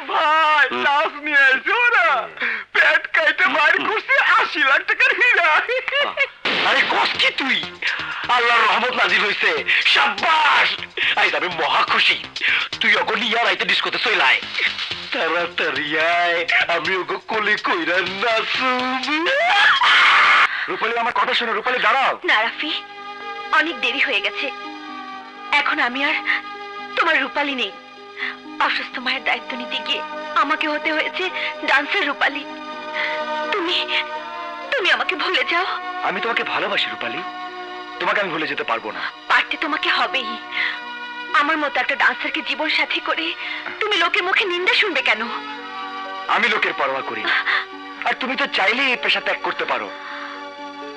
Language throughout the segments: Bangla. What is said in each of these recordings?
ভাই লাশ নিয়ে এসো না, পেট কাইতে বাড়ি করছে 80 লাখ টাকার হীরা। আরে কস কি তুই? আল্লাহর রহমত নাজিল হইছে, শাবাশ। আই আমি মহা খুশি। তুই ওগো নিয়া রাইতে ডিস্কোতে চইলাই। তাড়াতাড়ি আয়, আমি ওগো কোলে কইরা নাচুম। রূপালী আমার কথা শোনো, রূপালী দাঁড়াও। না রাফি, অনেক দেরি হয়ে গেছে। এখন আমি আর তোমার রূপালী নেই। অসুস্থ মায়ের দায়িত্ব নিতে গিয়ে আমাকে হতে হয়েছে ডান্সার রূপালী। তুমি তুমি আমাকে ভুলে যাও। আমি তোমাকে ভালোবাসি রূপালী, তোমাকে আমি ভুলে যেতে পারবো না। পারতে তোমাকে হবেই। আমার মতো একটা ডান্সারকে জীবন সাথী করে তুমি লোকের মুখে নিন্দা শুনবে কেন? আমি লোকের পরোয়া করি না, আর তুমি তো চাইলেই এই পেশা ত্যাগ করতে পারো।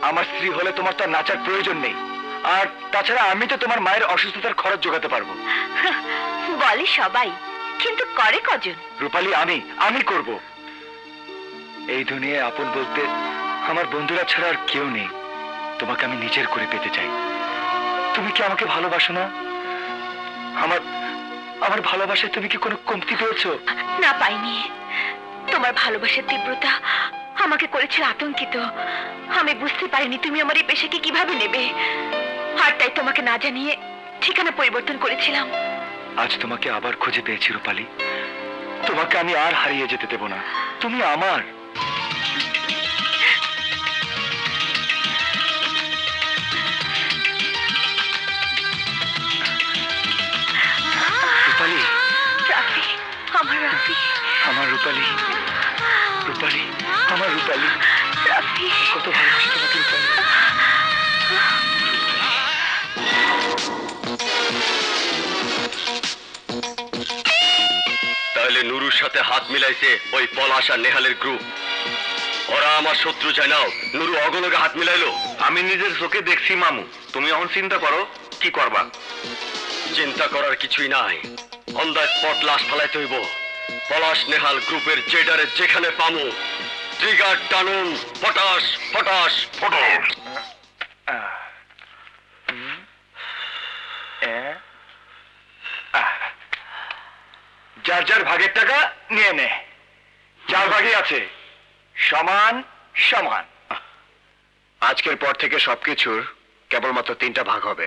আমার স্ত্রী হলে তোমার তো আর নাচার প্রয়োজন নেই, আর তাছাড়া আমি তো তোমার মায়ের অসুস্থতার খরচ জোগাতে পারবো। বলে সবাই, কিন্তু করে কজন? রূপালী আমি করব। এই দুনিয়ায় আপন বলতে আমার বন্ধুরা ছাড়া আর কেউ নেই। তোমাকে আমি নিজের করে পেতে চাই। তুমি কি আমাকে ভালোবাসো না? আমার ভালোবাসায় তুমি কি কোনো কমতি পেয়েছো? না, পাইনি। তোমার ভালোবাসার তীব্রতা আমাকে করেছে আতঙ্কিত। আমি বুঝতে পারিনি তুমি আমার এই পেশাকে কিভাবে নেবে, আর তাই তোমাকে না জানিয়ে ঠিকানা পরিবর্তন করেছিলাম। আজ তোমাকে আবার খুঁজে পেয়েছি রূপালী। তোমাকে আমি আর হারিয়ে যেতে দেব না, তুমি আমার। রূপালী, রাফি, আমার রাফি, আমার রূপালী, রূপালী, আমার রূপালী। রাফি, কত ভালোবাসি তোমাকে রূপালী। তাহলে নুরুর সাথে হাত মিলাইছে ওই পলাশ আর নেহালের গ্রুপ। ওরা আমার শত্রু চাই নাও, নুরু অগলকে হাত মিলাইলো। আমি নিজের চোখে দেখছি মামু, তুমি এখন চিন্তা করো কি করবা। চিন্তা করার কিছুই নাই, অন দ্য স্পট লাশ ফালাইতে হইব। পলাশ নেহাল গ্রুপের জেডারে যেখানে পামু, ট্রিগার টানুন, ফটাস ফটাস ফটাস। যার যার ভাগের টাকা নিয়ে নে। যার ভাগে আছে সমান সমান। আজকের পর থেকে সবকিছুর কেবলমাত্র 3টা ভাগ হবে।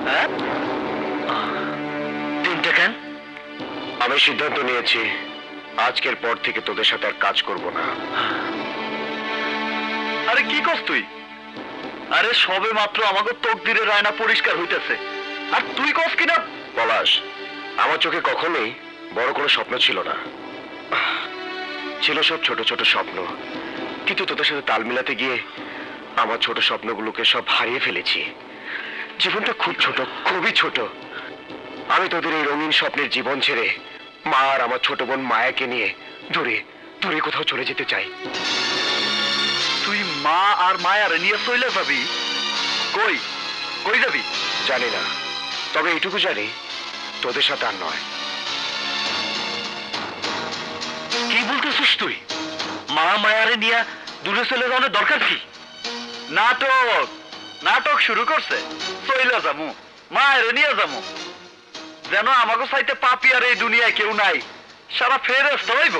হ্যাঁ? 3টা কেন? আমি সিদ্ধান্ত নিয়েছি, আজকের পর থেকে তোদের সাথে আর কাজ করব না। আরে কি কস তুই? আরে সবে মাত্র আমাকে তকদিরের আয়না পরিষ্কার হইতেছে, আর তুই কস কিনা? পলাশ, আমার চোখে কখনোই বড় কোনো স্বপ্ন ছিল না, ছিল সব ছোট ছোট স্বপ্ন। কিন্তু তোদের সাথে তাল মিলাতে গিয়ে আমার ছোট স্বপ্নগুলোকে সব হারিয়ে ফেলেছি। জীবনটা খুব ছোট, খুবই ছোট। আমি তোদের এই রঙিন স্বপ্নের জীবন ছেড়ে মা আর আমার ছোট বোন মায়াকে নিয়ে দূরে দূরে কোথাও চলে যেতে চাই। তুই মা আর মায়ার নিয়ে চলে যাবি? কই কই যাবি? জানি না, তবে এইটুকু জানি তোদের সাথে আর নয়। কি বলতেছিস তুই? মা মায়ারে নিয়ে দূরে চলে যাওয়ার দরকার কি? নাটক নাটক শুরু করছে। চইলা যামু, মায়ের নিয়ে যামু, যেন আমাকে চাইতে পাপি আর এই দুনিয়ায় কেউ নাই। সারা ফেরেশতা হইব।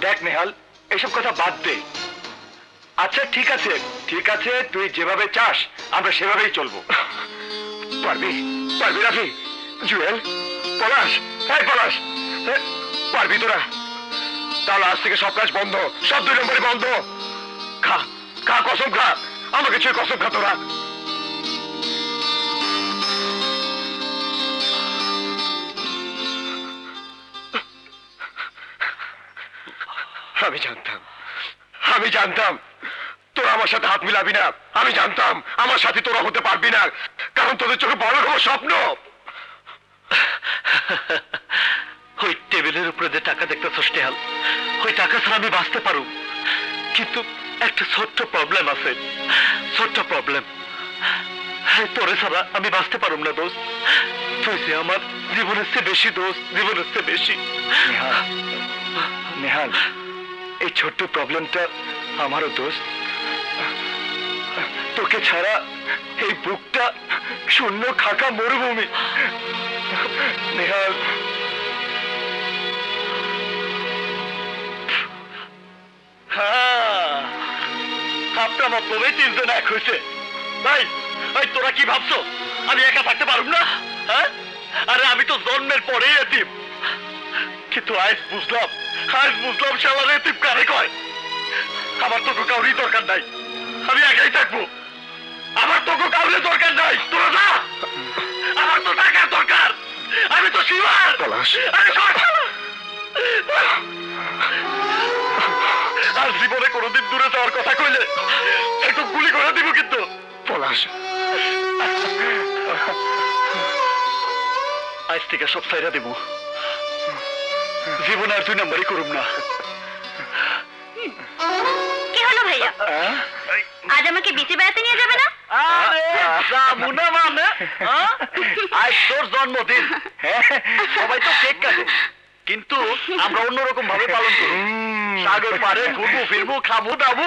দেখ নেহাল, এসব কথা বাদ দে। আচ্ছা ঠিক আছে, ঠিক আছে, তুই যেভাবে চাস আমরা সেভাবেই চলবো। পারবি পারবি রাফি, জুয়েল, পলাশ, হ্যাঁ পলাশ, পারবি তোরা? তাহলে আজ থেকে সব কাজ বন্ধ, সব 2 নম্বরে বন্ধ। খা খা, কসম খা, আমাকে ছুঁয়ে কসম খা তোরা। আমি জানতাম তোরা আমার সাথে হাত মিলাবি না। আমি জানতাম আমার সাথে তোরা হতে পারবি না, কারণ তোদের চোখে বড় কোনো স্বপ্ন। ওই টেবিলের উপরে যে টাকা দেখতেছস নেহাল, ওই টাকা ছাড়া আমি বাঁচতে পারু, কিন্তু একটা ছোট্ট প্রবলেম আছে। ছোট্ট প্রবলেম, তোরে ছাড়া আমি বাঁচতে পারুম না দোস্ত। তুই যে আমার জীবনের চেয়ে বেশি দোস্ত, জীবনের চেয়ে বেশি। নেহাল, এই ছোট্ট প্রবলেমটা আমারও দোস্ত। তোকে ছাড়া এই বুকটা শূন্য খাকা মরুভূমি। নেহাল, মতলবে তিনজন এক হয়েছে। ভাই ভাই, তোরা কি ভাবছো আমি একা থাকতে পারব না? হ্যাঁ, আরে আমি তো জন্মের পরেই এতিম, কিন্তু আজ বুঝলাম শালার এতিম কারে কয়। আমার তো কাউরি দরকার নাই, আমি একাই থাকবো। আমার তো কাউরি দরকার নাই, তোরা যা। আমার তো টাকার দরকার, আমি তো শিবার। পলাশ। আরে সর। আর জীবনে কোনোদিন দূরে যাওয়ার কথা কইলে একটু গুলি করে দিব কিন্তু। পলাশ, আজ থেকে সব সাইরা দেব, জীবনে আর 2 নাম্বারই করুম না। কি হলো ভাইয়া, আজ আমাকে বিচে বেড়াতে নিয়ে যাবে না? মানে আজ তোর জন্মদিন, হ্যাঁ, সবাই তো কেক কাটে, কিন্তু আমরা অন্যরকম ভাবে পালন করব। সাগর পারে ঘুরবো ফিরবো, খাবো দাবো।